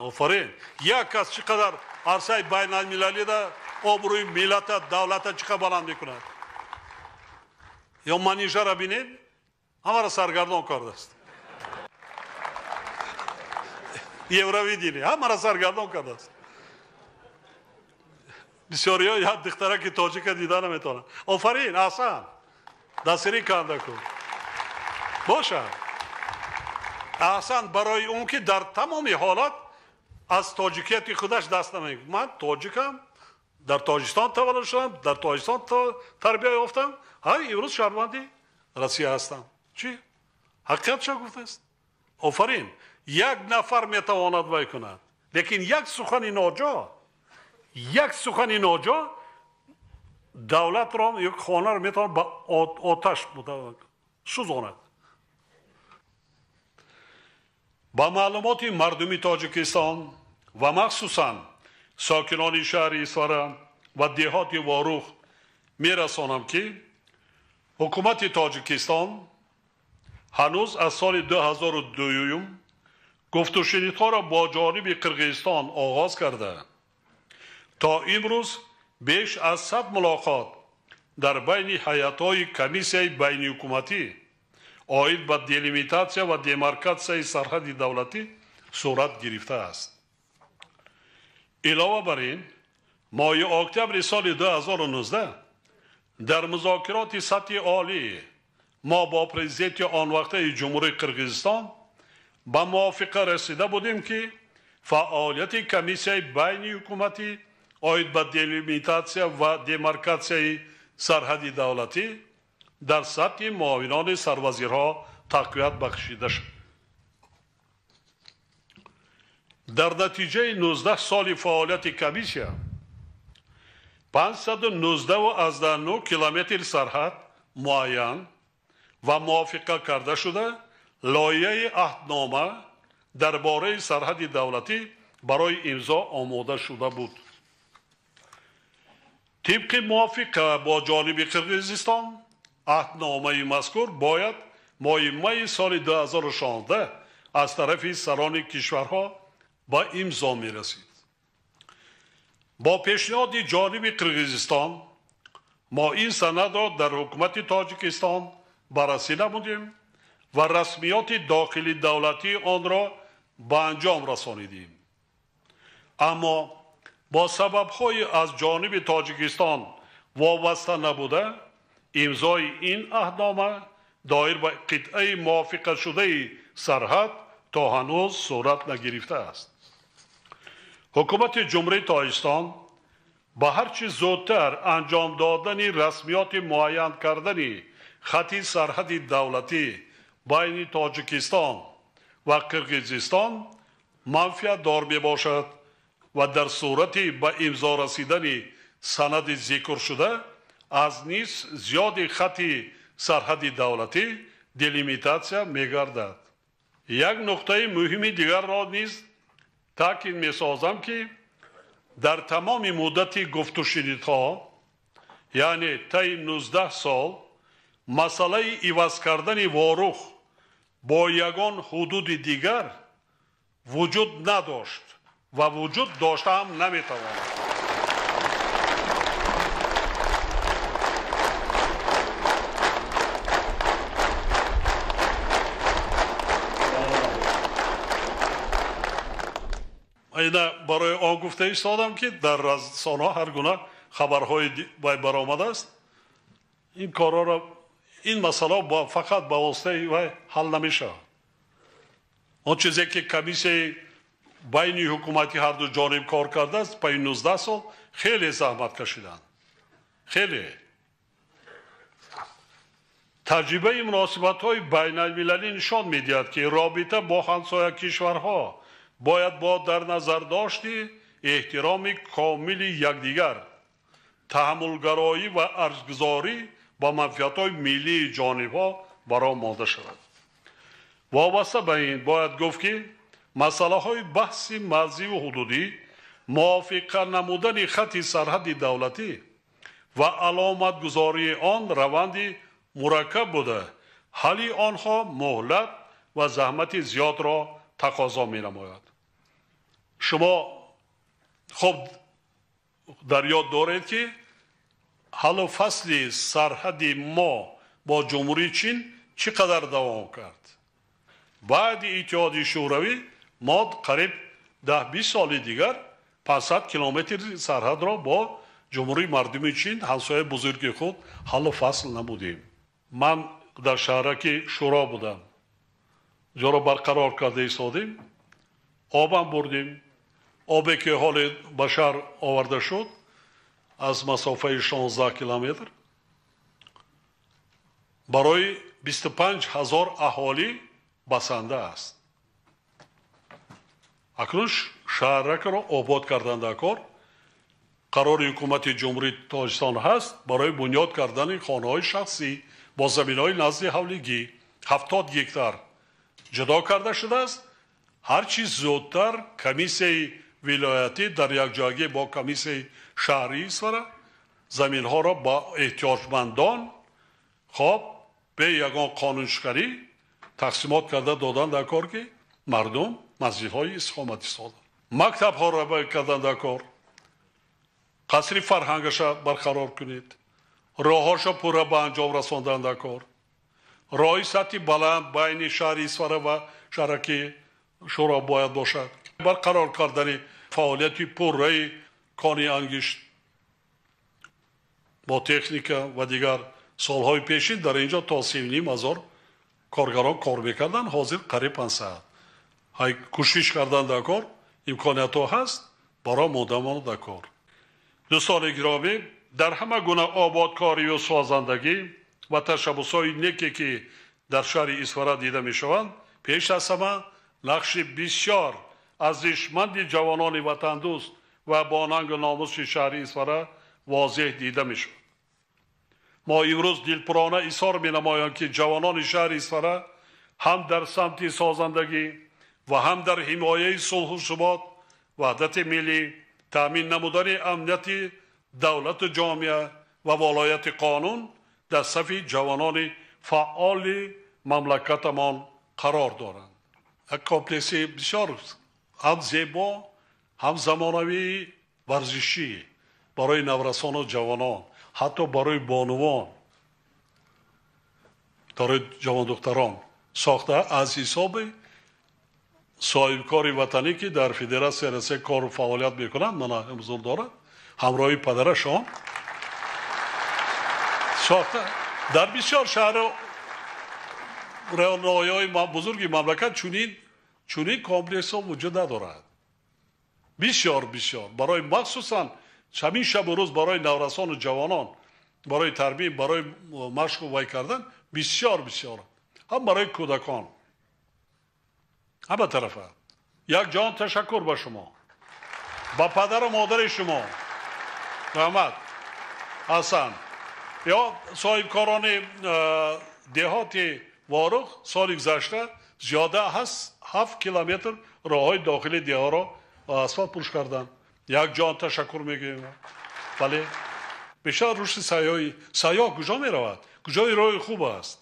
آفرین. یک کس چقدر عرصه بین المللی ده آبروی ملت دولت چقدر بلند میکند. یا منیژه را بینید همه را سرگردان کرده است. یوروی دینی همه را سرگردان کرده است. بسیاری ها یک دخترک تاجیک دیده نمیتونن. آفرین احسن دستری کنده کن باشه. احسن برای اون که در تمام حالات از تاجیکیت خودش دست نمیگیره. من تاجیکم، در تاجیکستان تولد شدم، در تاجیکستان تربیت یافتم، های امروز شهروندی روسیه هستم. چی؟ حقیقت چه گفته است؟ آفرین. یک نفر میتواند وای کند، لیکن یک سخن ناجا دولت را یک خانه را میتواند با آتش سوزاند. با معلومات مردمی تاجیکستان و مخصوصا ساکنان شهر اسوارا و دهات واروخ میرسانم که حکومت تاجیکستان هنوز از سال 2002 گفت و شنیدها را با جانب قرقیزستان آغاز کرده. تا امروز بیش از 100 ملاقات در بین هیئت‌های کمیسیای بین حکومتی آید به دلیمیتاسیا و دیمارکاسیای سرحد دولتی صورت گرفته است. علاوه بر این ماه اکتبر سال 2019 در مذاکرات سطح عالی ما با پرزیدنت آن وقته جمهوری قرقیزستان به موافقه رسیده بودیم که فعالیت کمیسیای بین حکومتی آید به دلیمیتاسیا و دیمارکاسیای سرحد دولتی در سطح معاونان سروزیرها تقویت بخشیده شد. در نتیجه 19 سال فعالیت کمیسیا 519 کیلومتر سرحد معین و موافقه کرده شده لایحه عهدنامه درباره سرحد دولتی برای امضا آماده شده بود. طبق موافقه با جانب قرقیزستان عهدنامه مذکور باید ماه می سال 2016 از طرف سران کشورها با امضا می رسید. با پیشنهاد جانب قرقیزستان ما این سند را در حکومت تاجیکستان بررسی نمودیم و رسمیات داخلی دولتی آن را به انجام رسانیدیم. اما با سبب‌های از جانب تاجیکستان وابسته نبوده امضای این عهدنامه دایر به قطعه موافقه شده سرحد تا هنوز صورت نگرفته است. حکومت جمهوری تاجیکستان با هر چه زودتر انجام دادن رسمیات معین کردن خط سرحد دولتی بین تاجیکستان و قرقیزستان منفعت دار می باشد و در صورت به امضا رسیدن سند ذکر شده از نیز زیاد خط سرحد دولتی دلیمیتاسیا می گردد. یک نقطه مهم دیگر را نیز تاکید می سازم که در تمام مدت گفت و شنیدها یعنی طی 19 سال مسئله عوض کردن واروخ با یگان حدود دیگر وجود نداشت و وجود داشته هم نمیتواند. اینا برای آن گفته ایستادم که در رسانه‌ها هر گونه خبرهای برآمده است. این کارا را این مسئله فقط با واسطه و حل نمیشه. اون چیزی که کمیسیون بین حکومتی هر دو جانب کار کرده است پای 19 سال خیلی زحمت کشیدن. خیلی تجربه مناسبت‌های بین المللی نشان می‌دهد که رابطه با همسایه کشورها باید با در نظر داشتی احترام کامل یکدیگر، تحملگرایی و ارزگذاری با منفعت‌های ملی جانب‌ها برآورده شود. وابسته به این باید گفت که مسئله‌های بحث مرزی و حدودی، موافقه نمودن خط سرحد دولتی و علامت گذاری آن روندی مرکب بوده، حل آنها مهلت و زحمت زیاد را تقاضا می نماید. شما خب در یاد دارید که حال و فصل سرحدی ما با جمهوری چین چقدر دوام کرد. بعد اتحادیه شوروی ما قریب 10-20 سال دیگر 500 کیلومتر سرحد را با جمهوری مردمی چین همسایه بزرگ خود حل و فصل نمودیم. من در شهرک شورا بودم. جا را برقرار کرده ایستادیم. آبم بردیم. آبی که حال بشر آورده شد از مسافه 16 کیلومتر برای 25,000 اهالی بسنده است. اکنون شهرک را آباد کردن در کار. قرار حکومت جمهوری تاجیکستان هست برای بنیاد کردن خانه‌های شخصی با زمین‌های نزد حولگی 70 هکتار جدا کرده شده است. هر چیز زودتر کمیسیون ولایتی در یک جایگی با کمیسیون شهری سره زمین‌ها را با احتیاجمندان خب به یگان قانونشکنی تقسیمات کرده دادن در کار که مردم مسجدهای استقامتی سازند. مکتب‌ها را باید کردن در کار. قصری فرهنگش برقرار کنید. راه‌هاش پورا به انجام رساندن در کار. راهی سطحی بلند بین شهر ایسفره و شهرک شورا باید باشد. برقرار کردن فعالیتی پررای کانی انگشت با تکنیک و دیگر سالهای پیشین در اینجا تا 3,500 کارگران کار میکردن. حاضر قریب 500. های کوشش کردن در کار امکانیت ها هست برای مدامان در کار. دوستان گرامی، در همه گونه آبادکاری و سازندگی و تشبس‌های نیکی که در شهر ایسفره دیده می شوند، پیش از همه نقش بسیار ارزشمند جوانان وطن دوست و با ننگ و ناموس شهر ایسفره واضح دیده می شود. ما امروز دلپرانه اظهار می نماییم که جوانان شهر ایسفره هم در سمت سازندگی و هم در حمایه صلح و ثبات، وحدت ملی، تامین نمودن امنیت دولت و جامعه و ولایت قانون در صف جوانان فعال مملکتمان قرار دارند. یک کامپلکس بسیار هم زیبا هم زمانوی ورزشی برای نورسان و جوانان، حتی برای بانوان، برای جوان دختران ساخته از حساب صاحبکار وطنی که در فدراسیون سیاسی کار و فعالیت میکنند. من حضور دارد همراهی پدرشان ساخته. در بسیار شهر رهنمایی‌های بزرگ مملکت چنین کامپلکس ها وجود ندارد. بسیار برای مخصوصا همین شب و روز برای نورسان و جوانان برای تربیت، برای مشق و وی کردن بسیار هم برای کودکان. همه طرفه یک جان تشکر به شما، با پدر و مادر شما رحمت حسن یا صاحبکاران دهات وارخ. سال گذشته زیاده هست 7 کیلومتر راههای داخلی دیها را اسفالت پوش کردن. یک جان تشکر میگیم. بله بسیار رشد سیاح کجا می رود؟ کجای راه خوب است؟